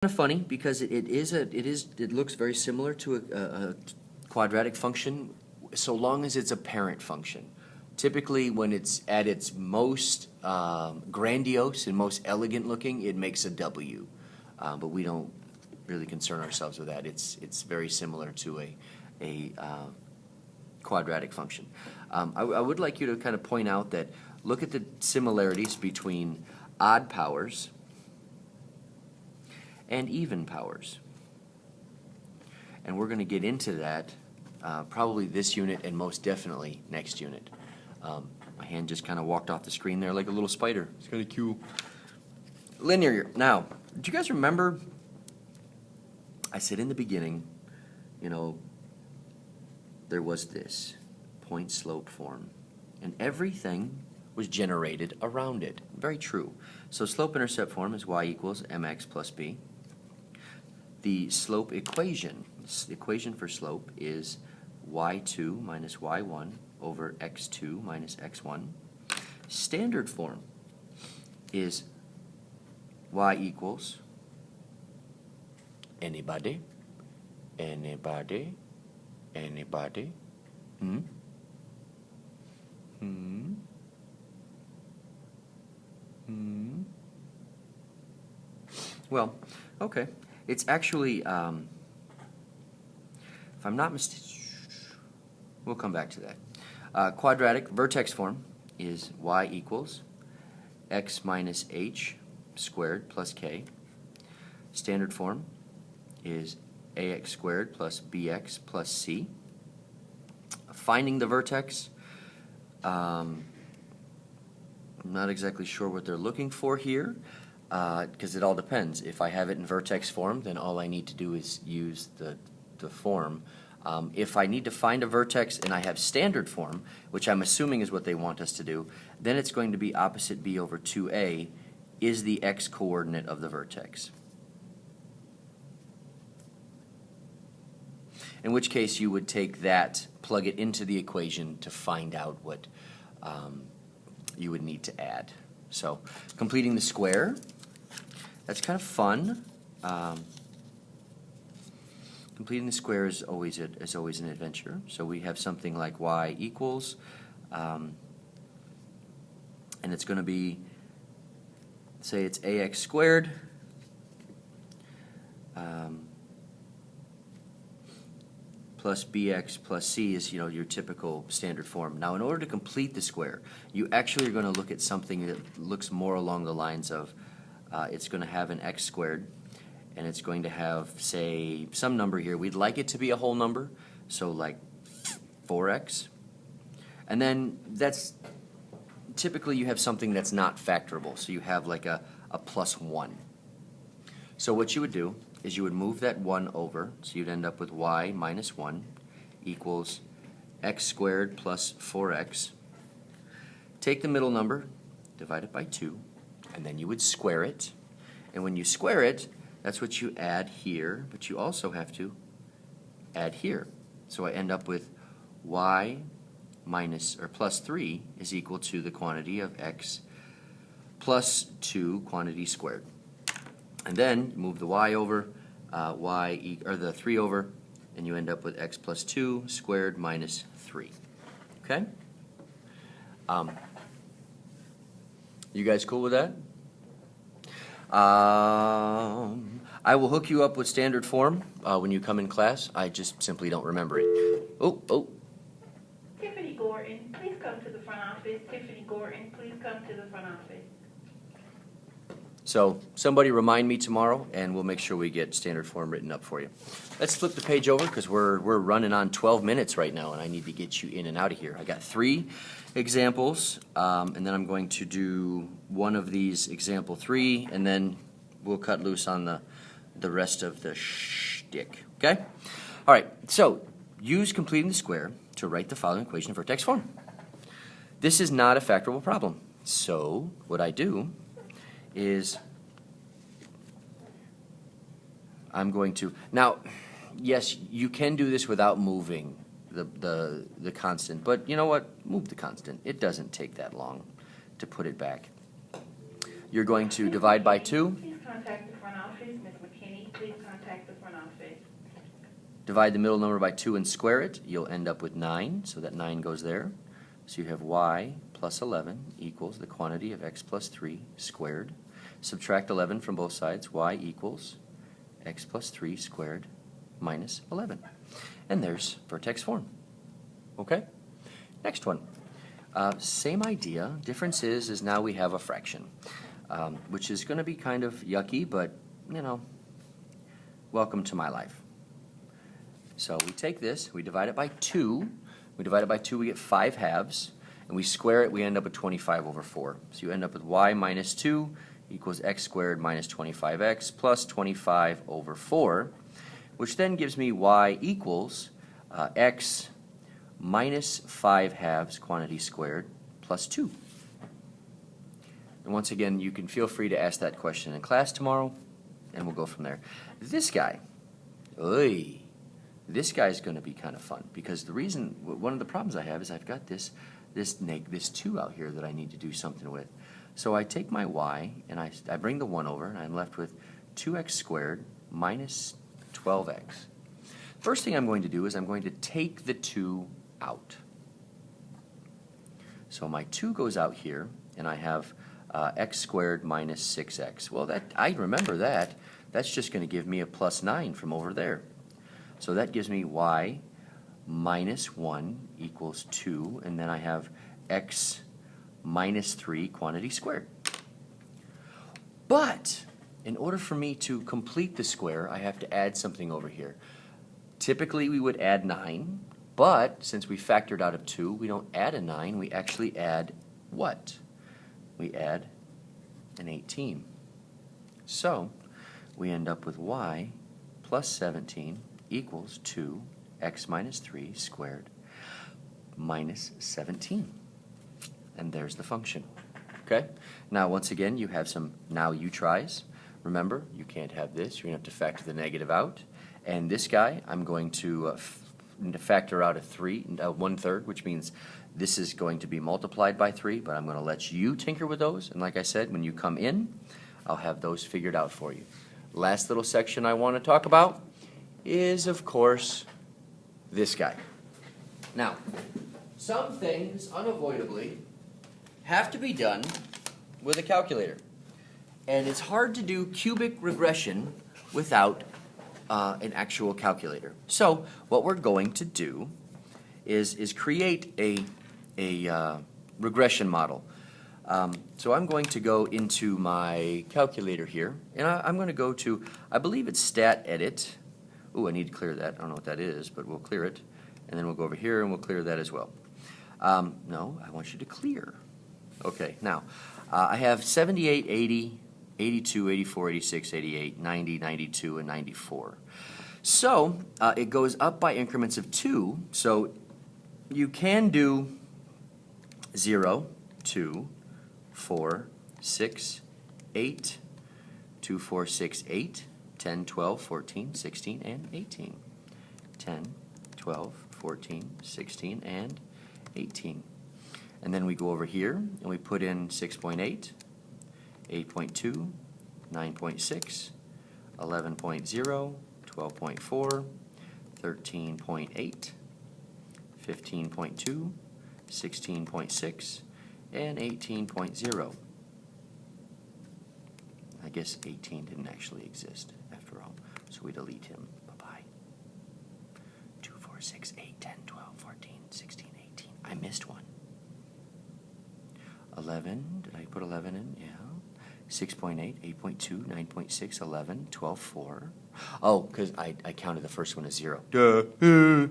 Kind of funny because it looks very similar to a quadratic function so long as it's a parent function. Typically, when it's at its most grandiose and most elegant looking, it makes a W, but we don't really concern ourselves with that. It's very similar to a quadratic function. I would like you to kind of point out that look at the similarities between odd powers and even powers. And we're going to get into that probably this unit and most definitely next unit. My hand just kind of walked off the screen there like a little spider. It's kind of cute. Linear. Now, do you guys remember I said in the beginning, there was this point slope form, and everything was generated around it. Very true. So slope-intercept form is y equals mx plus b. The slope equation, the equation for slope is y2 minus y1 over x2 minus x1. Standard form is y equals anybody. Well, okay. It's actually, if I'm not mistaken, we'll come back to that. Quadratic vertex form is y equals x minus h squared plus k. Standard form is ax squared plus bx plus c. Finding the vertex, I'm not exactly sure what they're looking for here, because it all depends. If I have it in vertex form, then all I need to do is use the form. If I need to find a vertex and I have standard form, which I'm assuming is what they want us to do, then it's going to be opposite b over 2a is the x coordinate of the vertex. In which case you would take that, plug it into the equation to find out what you would need to add. So completing the square, that's kind of fun. Completing the square is always an adventure. So we have something like y equals, and it's going to be, say it's ax squared plus bx plus c is your typical standard form. Now, in order to complete the square, you actually are going to look at something that looks more along the lines of it's going to have an x squared, and it's going to have, say, some number here. We'd like it to be a whole number, so like 4x. And then that's typically you have something that's not factorable, so you have like a plus 1. So what you would do is you would move that 1 over, so you'd end up with y minus 1 equals x squared plus 4x. Take the middle number, divide it by 2, and then you would square it. And when you square it, that's what you add here, but you also have to add here. So I end up with y minus or plus 3 is equal to the quantity of x plus 2 quantity squared. And then move the y over, or the 3 over, and you end up with x plus 2 squared minus 3. Okay? You guys cool with that? I will hook you up with standard form when you come in class. I just simply don't remember it. Oh. Tiffany Gordon, please come to the front office. Tiffany Gordon, please come to the front office. So somebody remind me tomorrow, and we'll make sure we get standard form written up for you. Let's flip the page over because we're running on 12 minutes right now, and I need to get you in and out of here. I got 3 examples, and then I'm going to do one of these example 3, and then we'll cut loose on the rest of the shtick. Okay? All right. So use completing the square to write the following equation in vertex form. This is not a factorable problem. So what I do is I'm going to, now, yes, you can do this without moving the constant, but you know what? Move the constant. It doesn't take that long to put it back. You're going to divide by 2. Please contact the front office, Ms. McKinney. please contact the front office. Divide the middle number by 2 and square it. You'll end up with 9, so that 9 goes there. So you have y plus 11 equals the quantity of x plus 3 squared. Subtract 11 from both sides. Y equals x plus 3 squared minus 11. And there's vertex form. Okay? Next one. Same idea. Difference is now we have a fraction, which is going to be kind of yucky, but, you know, welcome to my life. So we take this, we divide it by 2. We divide it by 2, we get 5 halves. And we square it, we end up with 25 over 4. So you end up with y minus 2 equals x squared minus 25x plus 25 over 4, which then gives me y equals x minus 5 halves quantity squared plus 2. And once again, you can feel free to ask that question in class tomorrow, and we'll go from there. This guy, this guy's going to be kind of fun, because one of the problems I have is I've got this 2 out here that I need to do something with. So I take my y, and I bring the 1 over, and I'm left with 2x squared minus 12x. First thing I'm going to do is I'm going to take the 2 out. So my 2 goes out here, and I have x squared minus 6x. Well, I remember that. That's just going to give me a plus 9 from over there. So that gives me y minus 1 equals 2, and then I have x minus 3 quantity squared. But in order for me to complete the square, I have to add something over here. Typically, we would add 9, but since we factored out of 2, we don't add a 9, we actually add what? We add an 18. So we end up with y plus 17 equals 2x minus 3 squared minus 17. And there's the function. Okay? Now, once again, you have some now you tries. Remember, you can't have this. You're going to have to factor the negative out. And this guy, I'm going to factor out a 1/3, which means this is going to be multiplied by 3, but I'm going to let you tinker with those. And like I said, when you come in, I'll have those figured out for you. Last little section I want to talk about is, of course, this guy. Now, some things unavoidably have to be done with a calculator. And it's hard to do cubic regression without an actual calculator. So what we're going to do is create a regression model. So I'm going to go into my calculator here, and I'm going to go to, I believe it's Stat Edit. Ooh, I need to clear that. I don't know what that is, but we'll clear it. And then we'll go over here and we'll clear that as well. No, I want you to clear. Okay, now, I have 78, 80, 82, 84, 86, 88, 90, 92, and 94. So it goes up by increments of 2. So you can do 0, 2, 4, 6, 8, 2, 4, 6, 8, 10, 12, 14, 16, and 18. 10, 12, 14, 16, and 18. And then we go over here and we put in 6.8, 8.2, 9.6, 11.0, 12.4, 13.8, 15.2, 16.6, and 18.0. I guess 18 didn't actually exist after all, so we delete him. Bye-bye. 2, 4, 6, 8, 10, 12, 14, 16, 18. I missed one. 11, did I put 11 in? Yeah. 6.8, 8.2, 9.6, 11, 12, 4. Oh, because I counted the first one as 0. Duh.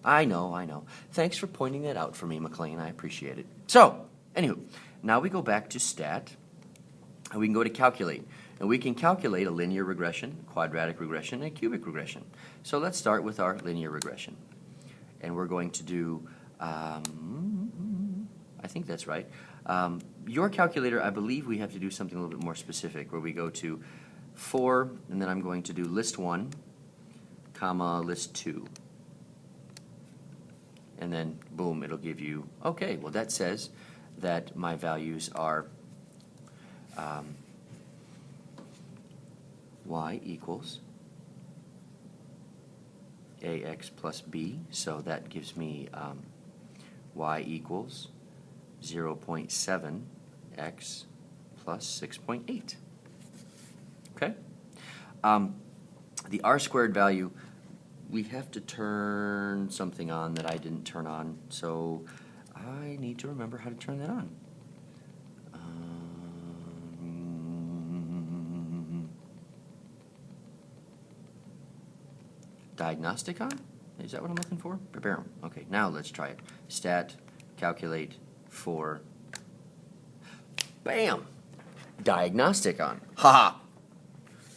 I know. Thanks for pointing that out for me, McLean. I appreciate it. So, anywho, now we go back to Stat, and we can go to Calculate. And we can calculate a linear regression, quadratic regression, and a cubic regression. So let's start with our linear regression. And we're going to do, I think that's right. Your calculator, I believe we have to do something a little bit more specific, where we go to 4, and then I'm going to do list 1, comma, list 2. And then, boom, it'll give you, okay, well that says that my values are y equals ax plus b, so that gives me y equals 0.7x plus 6.8. Okay? The r squared value, we have to turn something on that I didn't turn on, so I need to remember how to turn that on. Diagnostic on? Is that what I'm looking for? Prepare 'em. Okay, now let's try it. Stat, calculate, for, bam! Diagnostic on. Ha-ha!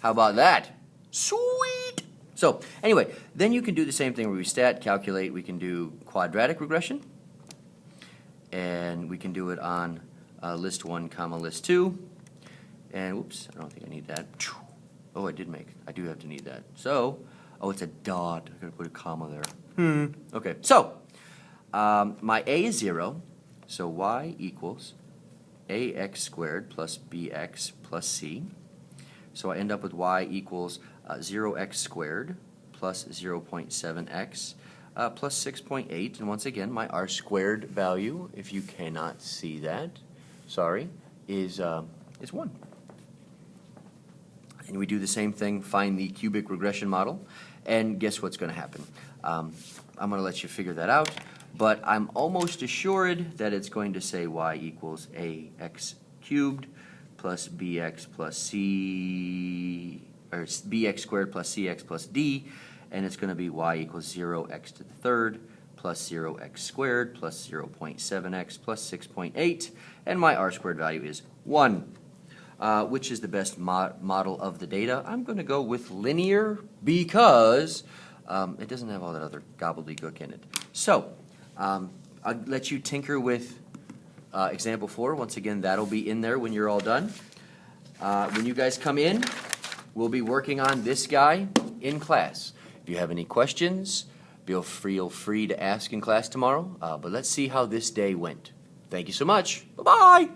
How about that? Sweet! So, anyway, then you can do the same thing where we stat, calculate, we can do quadratic regression, and we can do it on list 1 comma list 2, and whoops, I don't think I need that. Oh, I do have to need that. So, oh, it's a dot. I gotta put a comma there. Okay, so my a is 0, so y equals ax squared plus bx plus c. So I end up with y equals 0x squared plus 0.7x plus 6.8. And once again, my r squared value, if you cannot see that, sorry, is 1. And we do the same thing, find the cubic regression model, and guess what's going to happen? I'm going to let you figure that out, but I'm almost assured that it's going to say y equals ax cubed plus bx plus c, or bx squared plus cx plus d, and it's going to be y equals 0x to the third plus 0x squared plus 0.7x plus 6.8, and my r squared value is 1. Which is the best model of the data? I'm going to go with linear because it doesn't have all that other gobbledygook in it. So I'll let you tinker with example 4. Once again, that'll be in there when you're all done. When you guys come in, we'll be working on this guy in class. If you have any questions, feel free to ask in class tomorrow. But let's see how this day went. Thank you so much. Bye-bye.